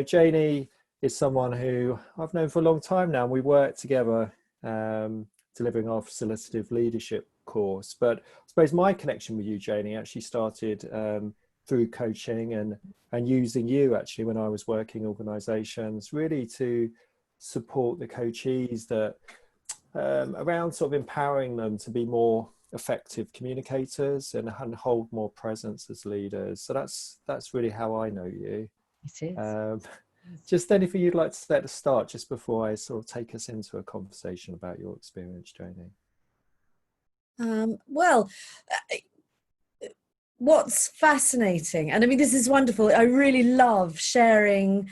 Janie is someone who I've known for a long time now. We work together, delivering our facilitative leadership course. But I suppose my connection with you, Janie, actually started through coaching and using you actually when I was working organisations, really to support the coachees that around sort of empowering them to be more effective communicators and hold more presence as leaders. So that's really how I know you. It is. Just anything you'd like to say at the start, just before I sort of take us into a conversation about your experience, Janie? Well, what's fascinating, and I mean, this is wonderful. I really love sharing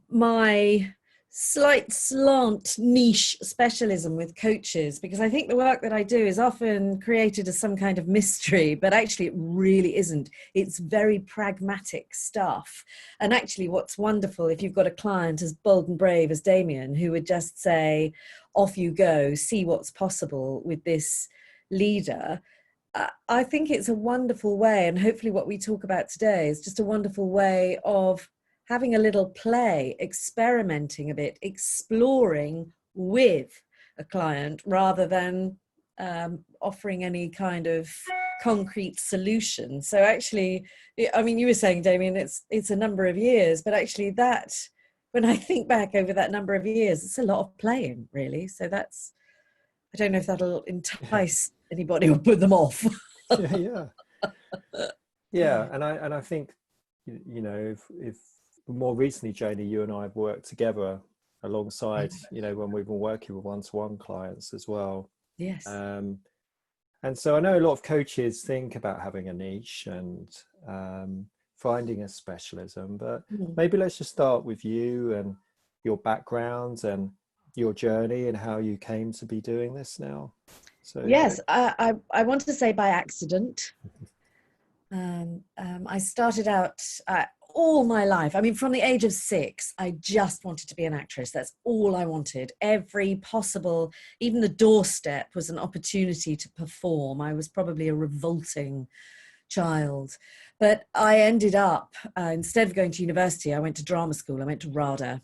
my slant niche specialism with coaches, because I think the work that I do is often created as some kind of mystery, but actually it really isn't. It's very pragmatic stuff. And actually what's wonderful, if you've got a client as bold and brave as Damion, who would just say, off you go, see what's possible with this leader, I think it's a wonderful way, and hopefully what we talk about today is just a wonderful way of having a little play, experimenting a bit, exploring with a client rather than offering any kind of concrete solution. So actually, I mean, you were saying, Damion, it's a number of years, but actually that, when I think back over that number of years, it's a lot of playing, really. So that's, I don't know if that'll entice anybody or put them off. Yeah. And I think, if more recently, Janie, you and I have worked together alongside, when we've been working with one-to-one clients as well. Yes. And so I know a lot of coaches think about having a niche and finding a specialism, but maybe let's just start with you and your background and your journey and how you came to be doing this now. So yes, I wanted to say by accident. I started out all my life. I mean, from the age of 6, I just wanted to be an actress. That's all I wanted. Every possible, even the doorstep was an opportunity to perform. I was probably a revolting child. But I ended up, instead of going to university, I went to drama school. I went to RADA,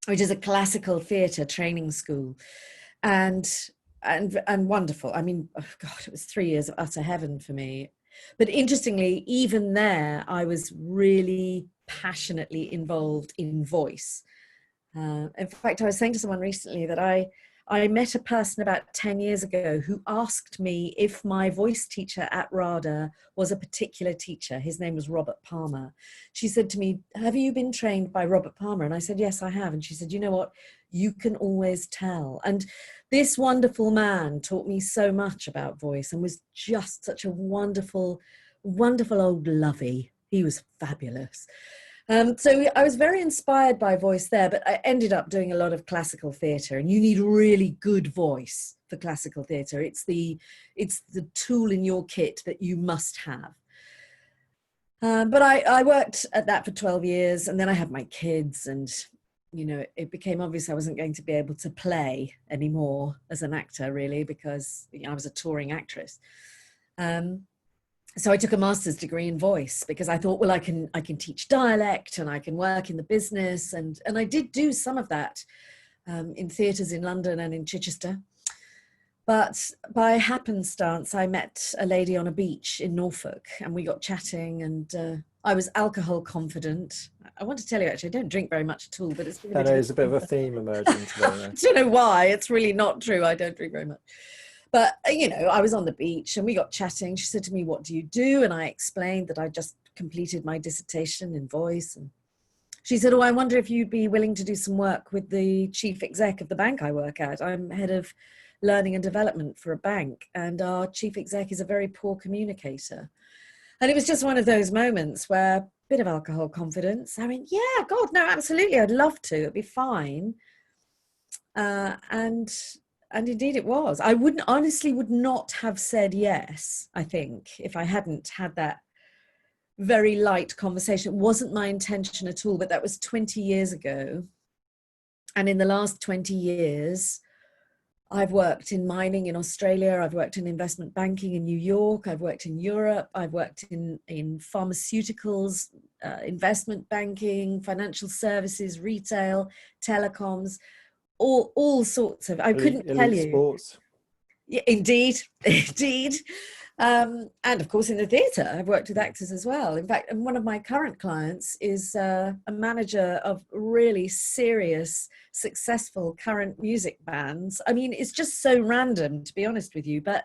which is a classical theatre training school. And wonderful. I mean, oh God, it was 3 years of utter heaven for me. But interestingly, even there, I was really passionately involved in voice. In fact, I was saying to someone recently that I met a person about 10 years ago who asked me if my voice teacher at RADA was a particular teacher. His name was Robert Palmer. She said to me, have you been trained by Robert Palmer? And I said, yes, I have. And she said, you know what? You can always tell. And this wonderful man taught me so much about voice and was just such a wonderful, wonderful old lovey. He was fabulous. So I was very inspired by voice there, but I ended up doing a lot of classical theatre, and you need a really good voice for classical theatre. It's the tool in your kit that you must have. But I worked at that for 12 years, and then I had my kids, and it became obvious I wasn't going to be able to play anymore as an actor, really, because I was a touring actress. So I took a master's degree in voice because I thought, well, I can teach dialect and I can work in the business. And I did do some of that in theatres in London and in Chichester. But by happenstance, I met a lady on a beach in Norfolk and we got chatting, and I was alcohol confident. I want to tell you, actually, I don't drink very much at all, but it's been there's a bit of a theme emerging today. I don't know why. It's really not true. I don't drink very much. But, I was on the beach and we got chatting. She said to me, what do you do? And I explained that I just completed my dissertation in voice. And she said, oh, I wonder if you'd be willing to do some work with the chief exec of the bank I work at. I'm head of learning and development for a bank, and our chief exec is a very poor communicator. And it was just one of those moments where a bit of alcohol confidence. I mean, yeah, God, no, absolutely. I'd love to. It'd be fine. And indeed it was. I honestly would not have said yes, I think, if I hadn't had that very light conversation. It wasn't my intention at all, but that was 20 years ago. And in the last 20 years, I've worked in mining in Australia. I've worked in investment banking in New York. I've worked in Europe. I've worked in pharmaceuticals, investment banking, financial services, retail, telecoms, all sorts of, I couldn't tell Elite you. sports. Yeah, indeed, indeed. And of course, in the theatre, I've worked with actors as well. In fact, and one of my current clients is a manager of really serious, successful current music bands. I mean, it's just so random, to be honest with you. But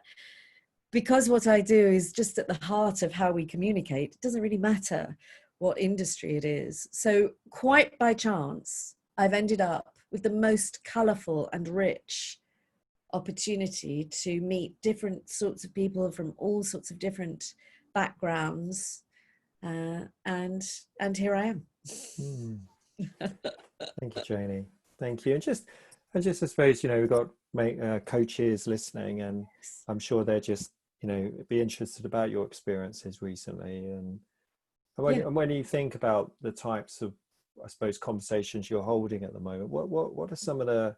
because what I do is just at the heart of how we communicate, it doesn't really matter what industry it is. So quite by chance, I've ended up with the most colourful and rich opportunity to meet different sorts of people from all sorts of different backgrounds, and here I am. Mm. Thank you, Janie. Thank you. And just I suppose, we've got coaches listening, and I'm sure they're just, be interested about your experiences recently. And when you think about the types of, I suppose, conversations you're holding at the moment, what are some of the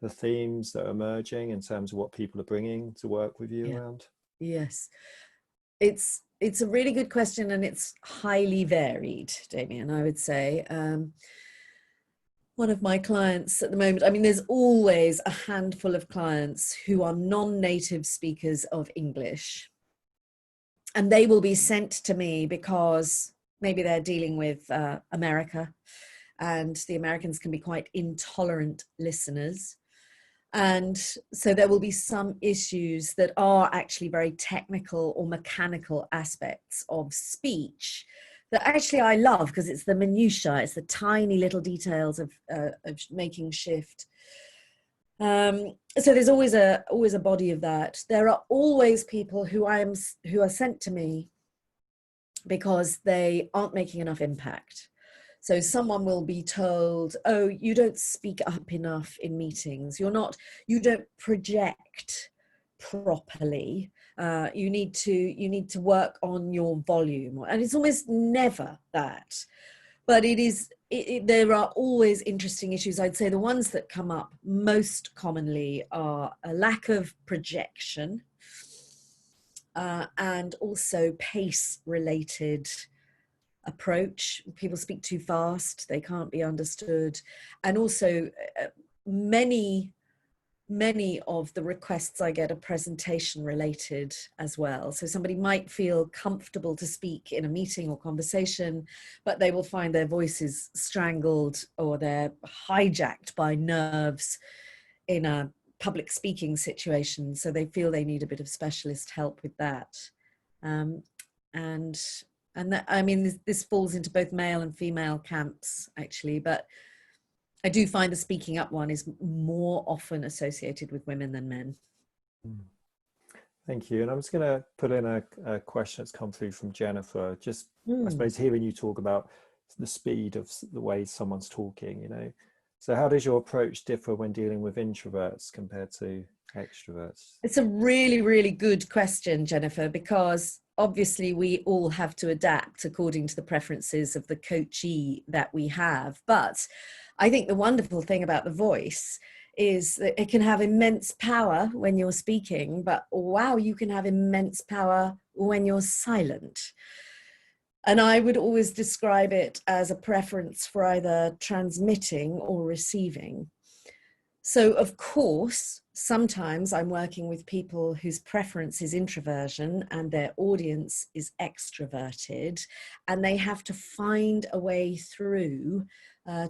themes that are emerging in terms of what people are bringing to work with you around? Yes, it's a really good question, and it's highly varied, Damion, I would say. One of my clients at the moment, I mean, there's always a handful of clients who are non-native speakers of English, and they will be sent to me because maybe they're dealing with America, and the Americans can be quite intolerant listeners. And so there will be some issues that are actually very technical or mechanical aspects of speech that actually I love, because it's the minutiae, it's the tiny little details of making shift. So there's always a body of that. There are always people who are sent to me because they aren't making enough impact. So someone will be told, oh, you don't speak up enough in meetings. You don't project properly. You need to work on your volume. And it's almost never that. But there are always interesting issues. I'd say the ones that come up most commonly are a lack of projection, and also pace related approach. People speak too fast, they can't be understood. And also many of the requests I get are presentation related as well. So somebody might feel comfortable to speak in a meeting or conversation, but they will find their voice is strangled or they're hijacked by nerves in a public speaking situation. So they feel they need a bit of specialist help with that. And that, I mean, this falls into both male and female camps, actually, but I do find the speaking up one is more often associated with women than men. Thank you. And I'm just going to put in a question that's come through from Jennifer. Just, I suppose, hearing you talk about the speed of the way someone's talking, So how does your approach differ when dealing with introverts compared to extroverts? It's a really, really good question, Jennifer, because obviously we all have to adapt according to the preferences of the coachee that we have. But I think the wonderful thing about the voice is that it can have immense power when you're speaking, but wow, you can have immense power when you're silent. And I would always describe it as a preference for either transmitting or receiving. So, of course, sometimes I'm working with people whose preference is introversion and their audience is extroverted, and they have to find a way through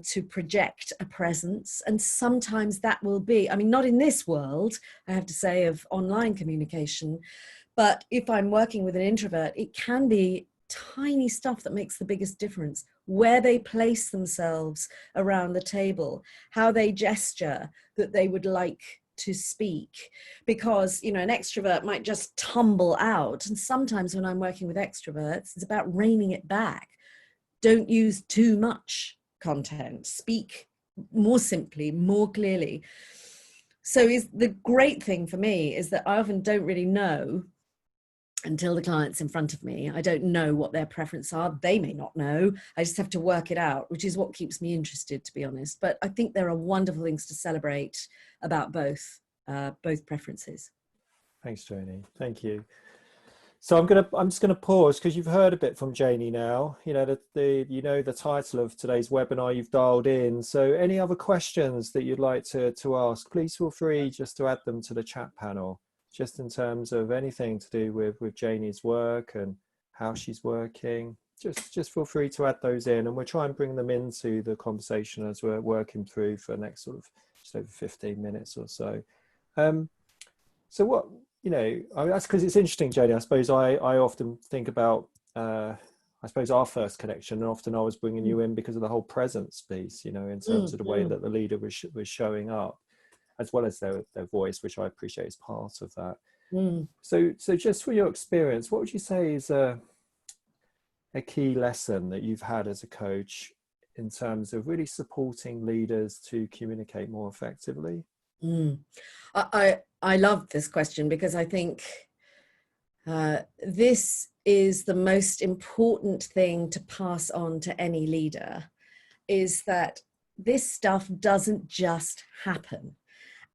to project a presence. And sometimes that will be, I mean, not in this world, I have to say, of online communication, but if I'm working with an introvert, it can be tiny stuff that makes the biggest difference. Where they place themselves around the table, how they gesture that they would like to speak, because an extrovert might just tumble out. And sometimes when I'm working with extroverts, it's about reining it back. Don't use too much content, speak more simply, more clearly. So the great thing for me is that I often don't really know until the client's in front of me. I don't know what their preferences are. They may not know. I just have to work it out, which is what keeps me interested, to be honest. But I think there are wonderful things to celebrate about both preferences. Thanks, Janie. Thank you. So I'm just gonna pause because you've heard a bit from Janie now. You know the title of today's webinar you've dialed in. So any other questions that you'd like to ask, please feel free just to add them to the chat panel, just in terms of anything to do with Janie's work and how she's working. Just feel free to add those in, and we'll try and bring them into the conversation as we're working through for the next sort of just over 15 minutes or so. So what, that's because it's interesting, Janie. I suppose I often think about, I suppose, our first connection, and often I was bringing you in because of the whole presence piece, in terms of the way that the leader was showing up, as well as their voice, which I appreciate is part of that. So just for your experience, what would you say is a key lesson that you've had as a coach in terms of really supporting leaders to communicate more effectively? I love this question because I think this is the most important thing to pass on to any leader, is that this stuff doesn't just happen.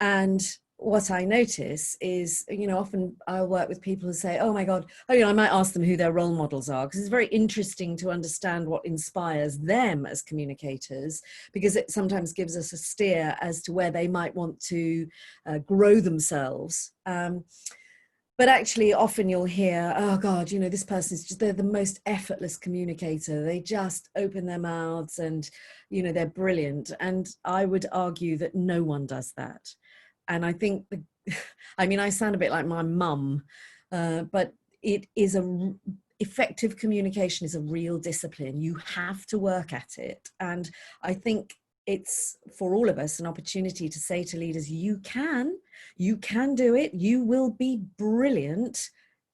And what I notice is, often I'll work with people who say, oh my God, I might ask them who their role models are, because it's very interesting to understand what inspires them as communicators, because it sometimes gives us a steer as to where they might want to grow themselves. But actually, often you'll hear, oh God, this person's they're the most effortless communicator. They just open their mouths and, they're brilliant. And I would argue that no one does that. And I think, I sound a bit like my mum, but it is effective communication is a real discipline. You have to work at it. And I think it's for all of us an opportunity to say to leaders, you can do it. You will be brilliant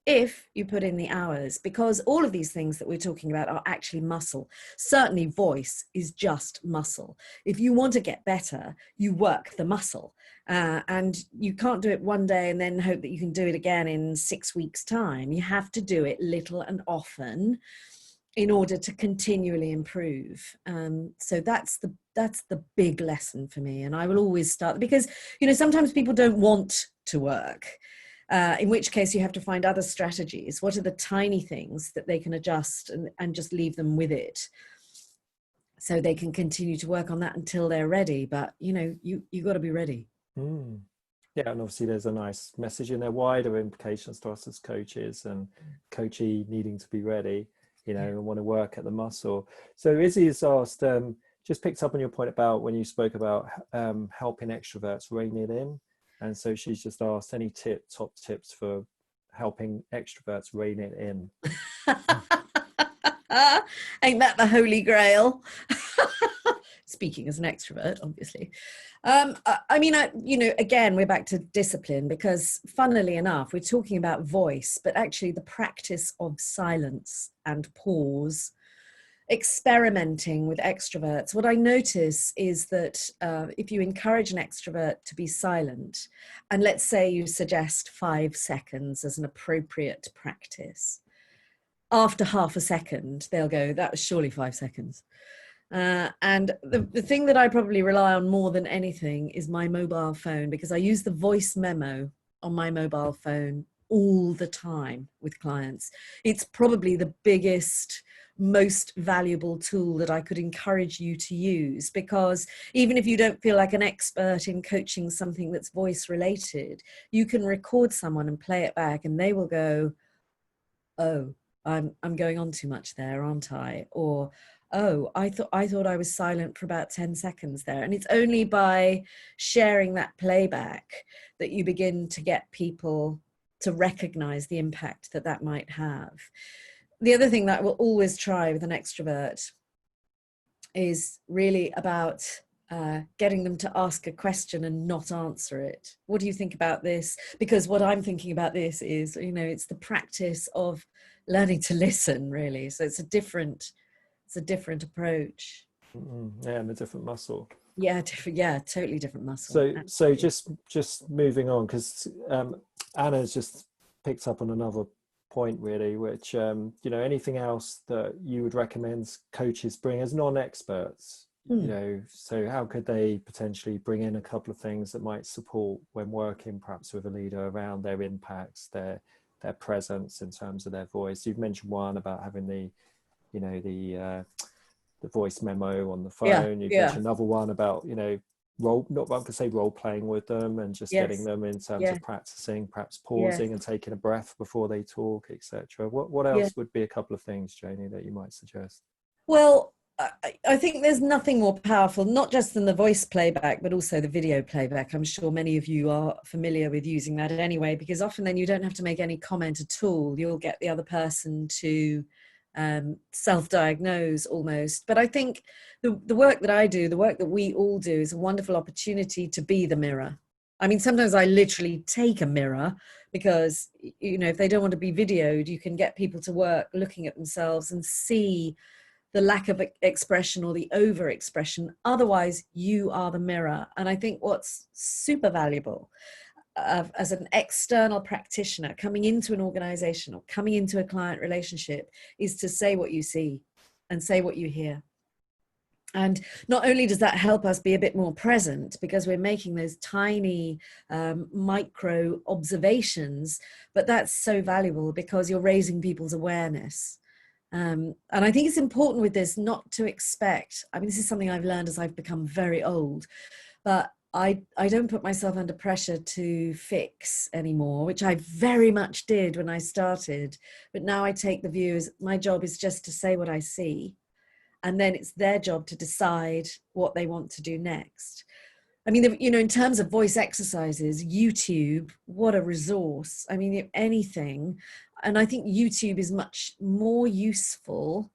if you put in the hours, because all of these things that we're talking about are actually muscle. Certainly voice is just muscle. If you want to get better, you work the muscle, and you can't do it one day and then hope that you can do it again in 6 weeks' time. You have to do it little and often in order to continually improve. So that's the big lesson for me. And I will always start, because, sometimes people don't want to work, in which case you have to find other strategies. What are the tiny things that they can adjust and just leave them with it, so they can continue to work on that until they're ready. But, you got to be ready. Yeah, and obviously there's a nice message in there, wider implications to us as coaches and coachee needing to be ready, and want to work at the muscle. So Izzy has asked, just picked up on your point about when you spoke about helping extroverts rein it in. And so she's just asked any top tips for helping extroverts rein it in. Ain't that the holy grail? Speaking as an extrovert, obviously. Again, we're back to discipline, because funnily enough, we're talking about voice, but actually the practice of silence and pause, experimenting with extroverts. What I notice is that if you encourage an extrovert to be silent, and let's say you suggest 5 seconds as an appropriate practice, after half a second, they'll go, that was surely 5 seconds. And the thing that I probably rely on more than anything is my mobile phone, because I use the voice memo on my mobile phone all the time with clients. It's probably the biggest, most valuable tool that I could encourage you to use, because even if you don't feel like an expert in coaching something that's voice related, you can record someone and play it back, and they will go, oh, I'm going on too much there, aren't I? Or, oh, I thought I was silent for about 10 seconds there. And it's only by sharing that playback that you begin to get people to recognize the impact that might have. The other thing that I will always try with an extrovert is really about getting them to ask a question and not answer it. What do you think about this? Because what I'm thinking about this is, it's the practice of learning to listen, really. So it's a different approach. Yeah, and a different muscle. Yeah, totally different muscle. So just moving on, because Anna's just picked up on another point, really, which anything else that you would recommend coaches bring as non-experts? So how could they potentially bring in a couple of things that might support when working perhaps with a leader around their impacts, their their presence in terms of their voice. You've mentioned one about having the, you know, the voice memo on the phone. You've mentioned another one about, you know, not I'm gonna say role playing with them and just getting them in terms of practicing, perhaps pausing and taking a breath before they talk, etc. What else would be a couple of things, Janie, that you might suggest? Well, I think there's nothing more powerful, not just than the voice playback, but also the video playback. I'm sure many of you are familiar with using that anyway, because often then you don't have to make any comment at all. You'll get the other person to self-diagnose almost. But I think the work that I do, the work that we all do, is a wonderful opportunity to be the mirror. I mean, sometimes I literally take a mirror because, you know, if they don't want to be videoed, you can get people to work looking at themselves and see the lack of expression or the over expression. Otherwise, you are the mirror. And I think what's super valuable as an external practitioner coming into an organization or coming into a client relationship is to say what you see and say what you hear. And not only does that help us be a bit more present because we're making those tiny micro observations, but that's so valuable because you're raising people's awareness. And I think it's important with this not to expect, I mean, this is something I've learned as I've become very old, but I don't put myself under pressure to fix anymore, which I very much did when I started. But now I take the view as my job is just to say what I see. And then it's their job to decide what they want to do next. I mean, you know, in terms of voice exercises, YouTube, what a resource. I mean, if anything, and I think YouTube is much more useful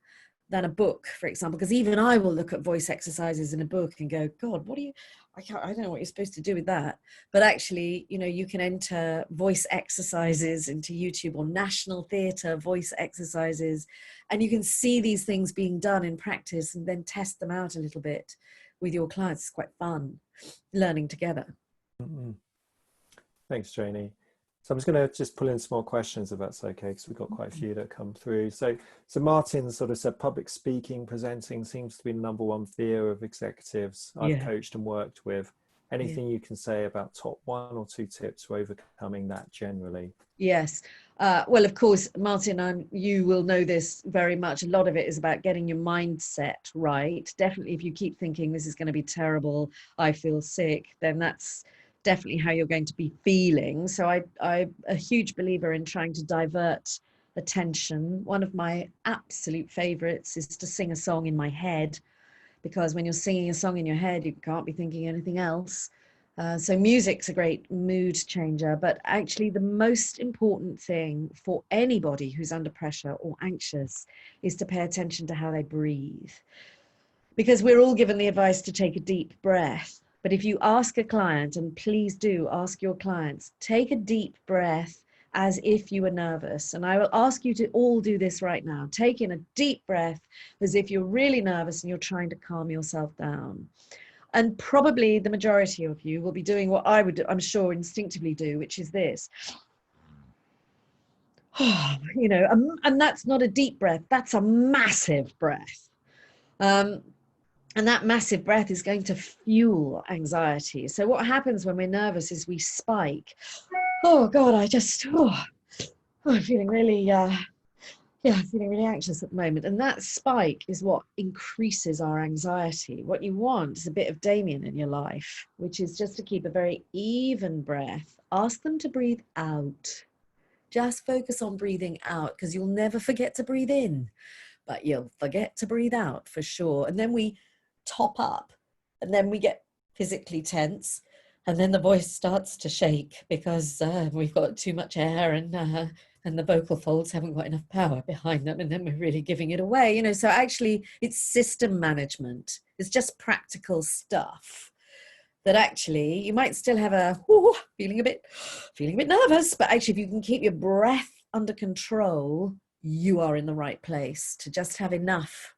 than a book, for example, because even I will look at voice exercises in a book and go, God, I don't know what you're supposed to do with that. But actually, you know, you can enter voice exercises into YouTube or National Theatre voice exercises, and you can see these things being done in practice and then test them out a little bit with your clients. It's quite fun learning together. Mm-hmm. Thanks, Janie. So I'm just going to just pull in some more questions if that's okay, because we've got quite a few that come through. So Martin sort of said public speaking, presenting seems to be the number one fear of executives I've coached and worked with. Anything you can say about top 1 or 2 tips for overcoming that generally? Yes. Well, of course, Martin, you will know this very much. A lot of it is about getting your mindset right. Definitely, if you keep thinking this is going to be terrible, I feel sick, then that's definitely how you're going to be feeling. So I'm a huge believer in trying to divert attention. One of my absolute favorites is to sing a song in my head, because when you're singing a song in your head, you can't be thinking anything else. So music's a great mood changer, but actually the most important thing for anybody who's under pressure or anxious is to pay attention to how they breathe. Because we're all given the advice to take a deep breath. But if you ask a client, and please do ask your clients, take a deep breath as if you were nervous. And I will ask you to all do this right now. Take in a deep breath as if you're really nervous and you're trying to calm yourself down. And probably the majority of you will be doing what I would, I'm sure, instinctively do, which is this. You know, and that's not a deep breath. That's a massive breath. And that massive breath is going to fuel anxiety. So what happens when we're nervous is we spike. Oh God, I'm feeling really, feeling really anxious at the moment. And that spike is what increases our anxiety. What you want is a bit of Damion in your life, which is just to keep a very even breath. Ask them to breathe out. Just focus on breathing out, because you'll never forget to breathe in, but you'll forget to breathe out for sure. And then we top up, and then we get physically tense, and then the voice starts to shake because we've got too much air, and the vocal folds haven't got enough power behind them, and then we're really giving it away, you know. So actually it's system management. It's just practical stuff that actually you might still have feeling a bit nervous, but actually if you can keep your breath under control, you are in the right place to just have enough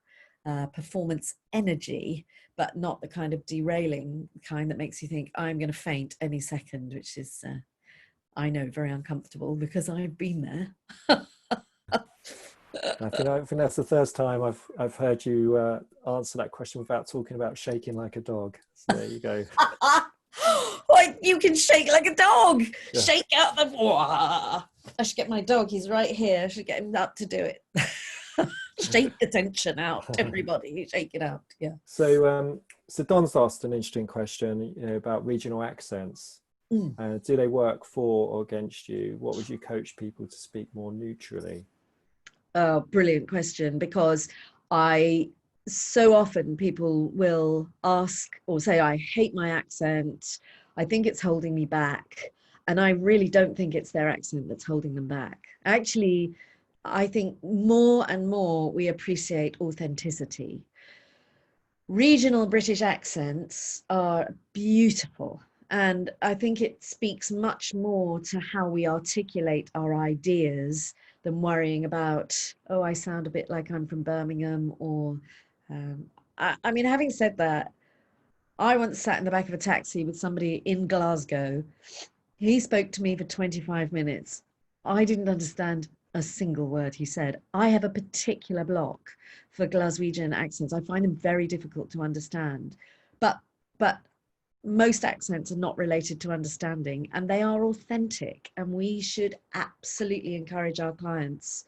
performance energy, but not the kind of derailing kind that makes you think I'm going to faint any second, which is, I know, very uncomfortable because I've been there. I think that's the first time I've heard you answer that question without talking about shaking like a dog. So there you go. Well, you can shake like a dog. Yeah. Shake out the... I should get my dog. He's right here. I should get him up to do it. Shake the tension out, everybody. Shake it out. Yeah. So Don's asked an interesting question, about regional accents. Do they work for or against you? What would you coach people to speak more neutrally? Oh, brilliant question, because so often people will ask or say, I hate my accent. I think it's holding me back. And I really don't think it's their accent that's holding them back. Actually, I think more and more we appreciate authenticity. Regional British accents are beautiful. And I think it speaks much more to how we articulate our ideas than worrying about, oh, I sound a bit like I'm from Birmingham, or, I mean, having said that, I once sat in the back of a taxi with somebody in Glasgow. He spoke to me for 25 minutes. I didn't understand a single word he said. I have a particular block for Glaswegian accents. I find them very difficult to understand. But most accents are not related to understanding, and they are authentic. And we should absolutely encourage our clients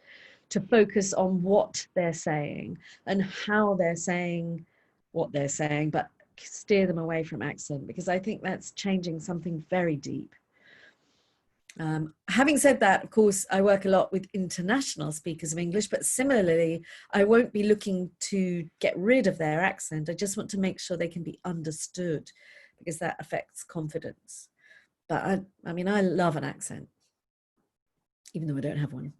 to focus on what they're saying and how they're saying what they're saying, but steer them away from accent, because I think that's changing something very deep. Having said that, of course, I work a lot with international speakers of English, but similarly, I won't be looking to get rid of their accent. I just want to make sure they can be understood, because that affects confidence. But I mean, I love an accent, even though I don't have one.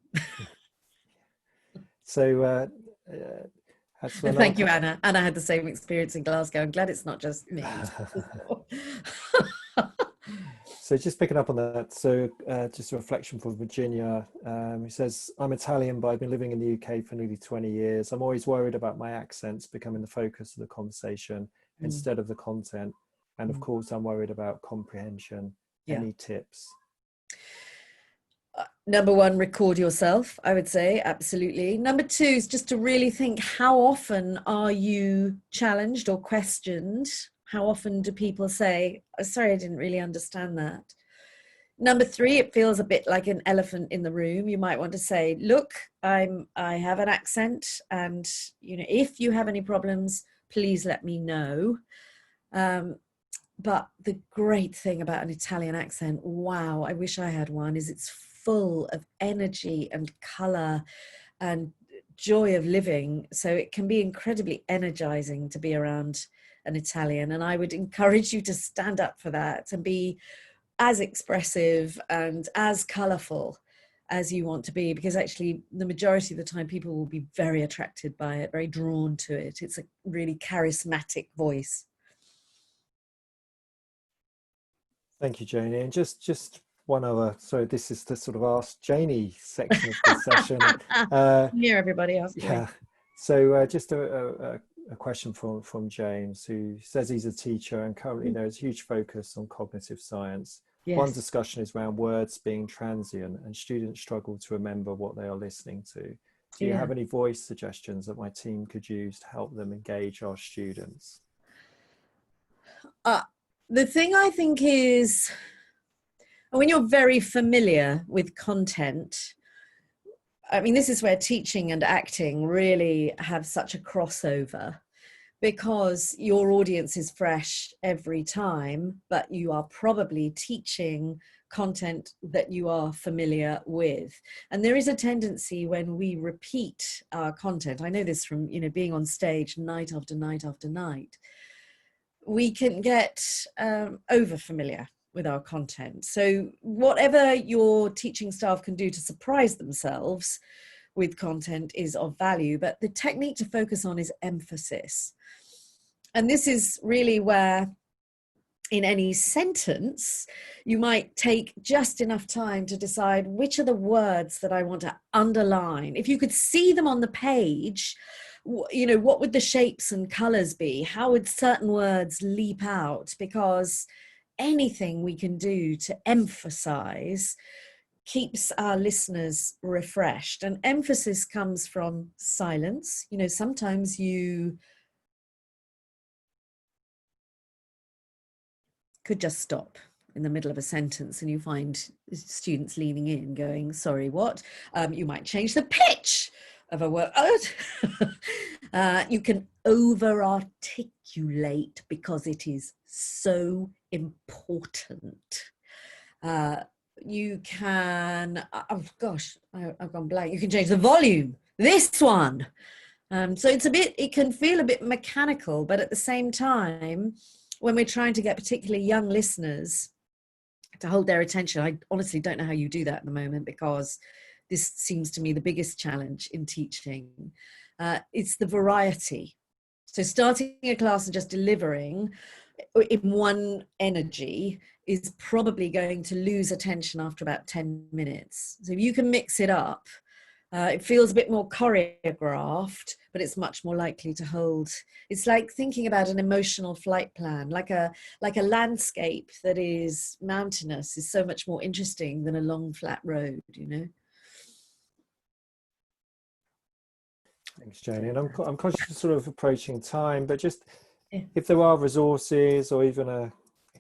So thank you, Anna. Anna had the same experience in Glasgow. I'm glad it's not just me. So just picking up on that, so just a reflection from Virginia, who says, I'm Italian, but I've been living in the UK for nearly 20 years. I'm always worried about my accents becoming the focus of the conversation instead of the content. And of course, I'm worried about comprehension. Yeah. Any tips? Number one, record yourself, I would say, absolutely. Number two is just to really think, how often are you challenged or questioned? How often do people say, oh, sorry, I didn't really understand that? Number three, it feels a bit like an elephant in the room. You might want to say, look, I have an accent, and if you have any problems, please let me know. But the great thing about an Italian accent, wow, I wish I had one, is it's full of energy and color and joy of living. So it can be incredibly energizing to be around an Italian. And I would encourage you to stand up for that and be as expressive and as colorful as you want to be, because actually the majority of the time people will be very attracted by it, very drawn to it. It's a really charismatic voice. Thank you, Janie. And just one other, so this is the sort of Ask Janie section of the session. Here, everybody else. Yeah. So just a question from James, who says he's a teacher and currently there's huge focus on cognitive science. Yes. One discussion is around words being transient, and students struggle to remember what they are listening to. Do you have any voice suggestions that my team could use to help them engage our students? The thing I think is, when you're very familiar with content, I mean, this is where teaching and acting really have such a crossover, because your audience is fresh every time, but you are probably teaching content that you are familiar with. And there is a tendency when we repeat our content, I know this from, being on stage night after night after night, we can get over familiar with our content. So whatever your teaching staff can do to surprise themselves with content is of value, but the technique to focus on is emphasis. And this is really where in any sentence, you might take just enough time to decide which are the words that I want to underline. If you could see them on the page, what would the shapes and colors be? How would certain words leap out? Because anything we can do to emphasize keeps our listeners refreshed. And emphasis comes from silence. Sometimes you could just stop in the middle of a sentence and you find students leaning in going, sorry, what? You might change the pitch of a word. You can over articulate because it is so important. You can, oh gosh, I've gone blank. You can change the volume. This one. So it can feel a bit mechanical, but at the same time, when we're trying to get particularly young listeners to hold their attention, I honestly don't know how you do that at the moment, because this seems to me the biggest challenge in teaching. It's the variety. So starting a class and just delivering in one energy is probably going to lose attention after about 10 minutes. So if you can mix it up, it feels a bit more choreographed, but it's much more likely to hold. It's like thinking about an emotional flight plan, like a landscape that is mountainous is so much more interesting than a long flat road, you know. Thanks, Janie. And I'm conscious of sort of approaching time, but just if there are resources or even a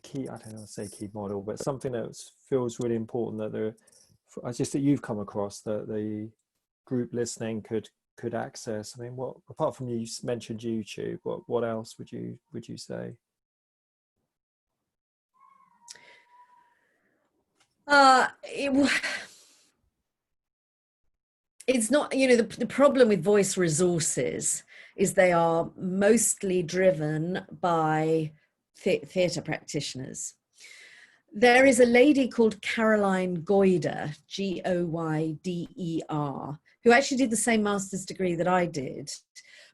key, I don't know, say key model, but something that feels really important that you've come across that the group listening could access. I mean, what, apart from you mentioned YouTube, what else would you say? It's not, you know, the problem with voice resources is they are mostly driven by theatre practitioners. There is a lady called Caroline Goyder, Goyder, who actually did the same master's degree that I did,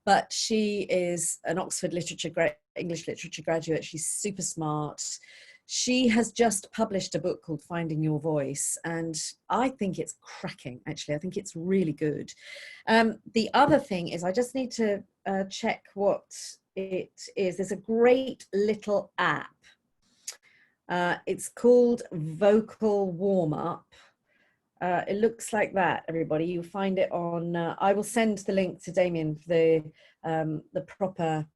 but she is an Oxford English literature graduate. She's super smart. She has just published a book called Finding Your Voice, and I think it's cracking, actually. I think it's really good. The other thing is I just need to check what it is. There's a great little app. It's called Vocal Warm Up. It looks like that, everybody. You'll find it on, I will send the link to Damion for the proper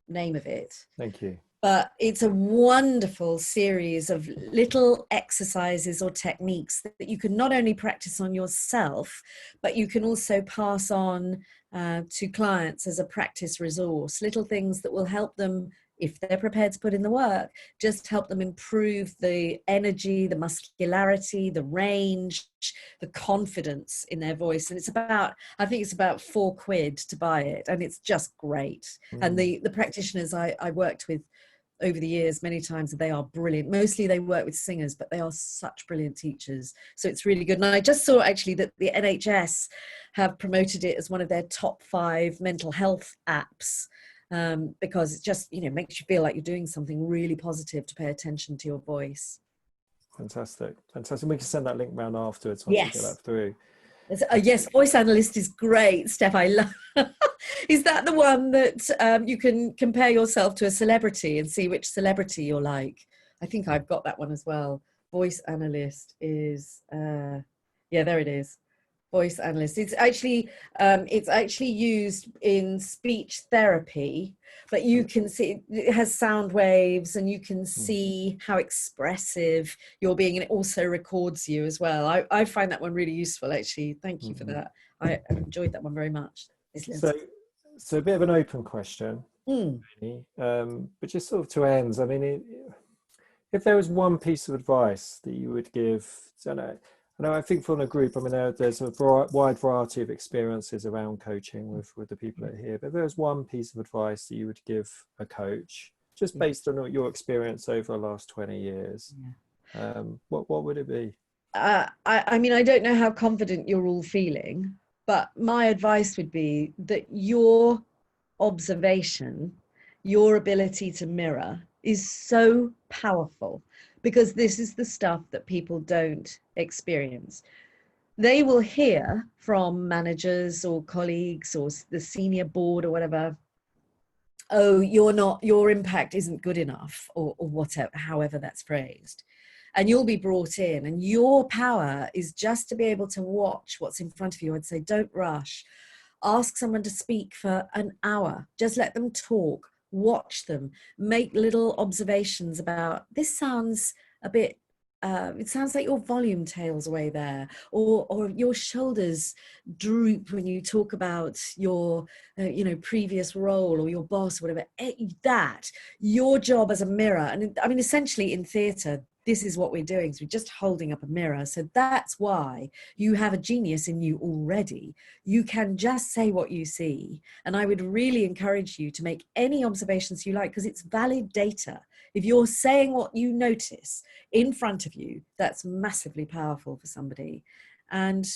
name of it. Thank you. But it's a wonderful series of little exercises or techniques that you can not only practice on yourself, but you can also pass on to clients as a practice resource, little things that will help them, if they're prepared to put in the work, just help them improve the energy, the muscularity, the range, the confidence in their voice. And I think it's about £4 to buy it, and it's just great. And the practitioners I worked with over the years many times, they are brilliant. Mostly they work with singers, but they are such brilliant teachers. So it's really good. And I just saw actually that the NHS have promoted it as one of their top 5 mental health apps. Because it just, you know, makes you feel like you're doing something really positive to pay attention to your voice. Fantastic. We can send that link round afterwards once Yes. we get that through. Yes, Voice Analyst is great, Steph. I love. Is that the one that you can compare yourself to a celebrity and see which celebrity you're like? I think I've got that one as well. Voice Analyst is, yeah, there it is. Voice Analyst. It's actually used in speech therapy, but you can see it has sound waves and you can see how expressive you're being, and it also records you as well. I find that one really useful, actually. Thank you for that. I enjoyed that one very much. So a bit of an open question, really, but just sort of to end. I mean, if there was one piece of advice that you would give, I think from a group, I mean, there's a wide variety of experiences around coaching with the people that are here, but if there was one piece of advice that you would give a coach, just based on your experience over the last 20 years, what would it be? I mean, I don't know how confident you're all feeling, but my advice would be that your observation, your ability to mirror is so powerful, because this is the stuff that people don't experience. They will hear from managers or colleagues or the senior board or whatever, oh, your impact isn't good enough, or whatever, however that's phrased. And you'll be brought in, and your power is just to be able to watch what's in front of you. I'd say, don't rush. Ask someone to speak for an hour. Just let them talk. watch them, make little observations about, this sounds a bit, it sounds like your volume tails away there, or your shoulders droop when you talk about your, you know, previous role or your boss or whatever. That, your job as a mirror, and I mean, essentially in theatre, this is what we're doing. So we're just holding up a mirror. So that's why you have a genius in you already. You can just say what you see. And I would really encourage you to make any observations you like, because it's valid data. If you're saying what you notice in front of you, that's massively powerful for somebody. And,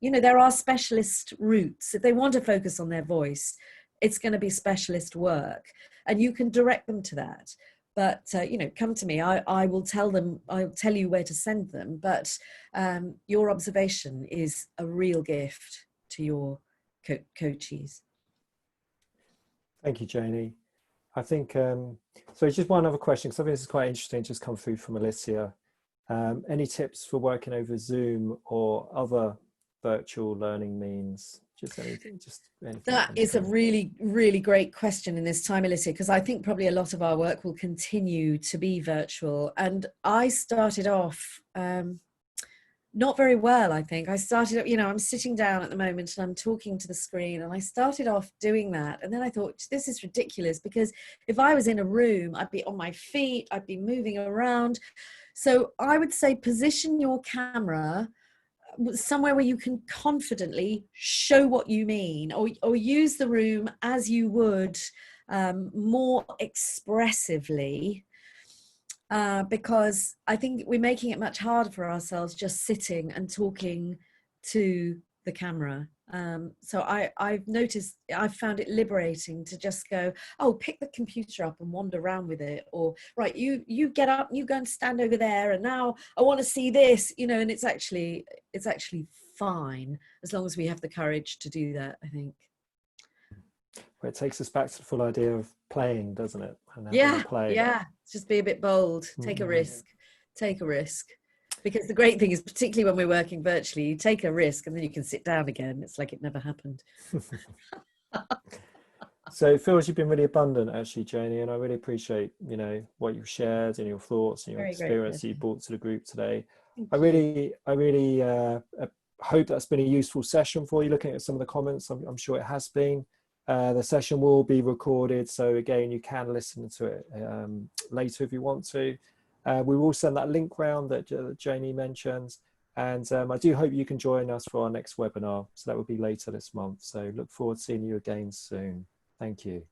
you know, there are specialist routes. If they want to focus on their voice, it's going to be specialist work, and you can direct them to that. But, you know, come to me, I will tell them, I'll tell you where to send them. But your observation is a real gift to your coachees. Thank you, Janie. I think, so just one other question, because I think this is quite interesting, just come through from Alicia. Any tips for working over Zoom or other virtual learning means? Just anything, That is a really, really great question in this time, Alicia, because I think probably a lot of our work will continue to be virtual. And I started off not very well, I think. I started, you know, I'm sitting down at the moment and I'm talking to the screen, and I started off doing that. And then I thought, this is ridiculous, because if I was in a room, I'd be on my feet, I'd be moving around. So I would say position your camera somewhere where you can confidently show what you mean, or use the room as you would more expressively, because I think we're making it much harder for ourselves just sitting and talking to the camera. So I've noticed, I've found it liberating to just go, oh, pick the computer up and wander around with it, or right, you get up, you go and stand over there, and now I want to see this, you know. And it's actually fine, as long as we have the courage to do that, I think. Well, it takes us back to the full idea of playing, doesn't it? And Yeah, play. yeah, just be a bit bold, take a risk, take a risk. Because the great thing is, particularly when we're working virtually, you take a risk and then you can sit down again. It's like it never happened. So it feels you've been really abundant, actually, Janie, and I really appreciate, you know, what you've shared and your thoughts and your experience you brought to the group today. I really hope that's been a useful session for you. Looking at some of the comments, I'm sure it has been. The session will be recorded, so again, you can listen to it later if you want to. We will send that link round that Janie mentions, and I do hope you can join us for our next webinar. So that will be later this month. So look forward to seeing you again soon. Thank you.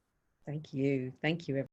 Thank you. Thank you, everyone.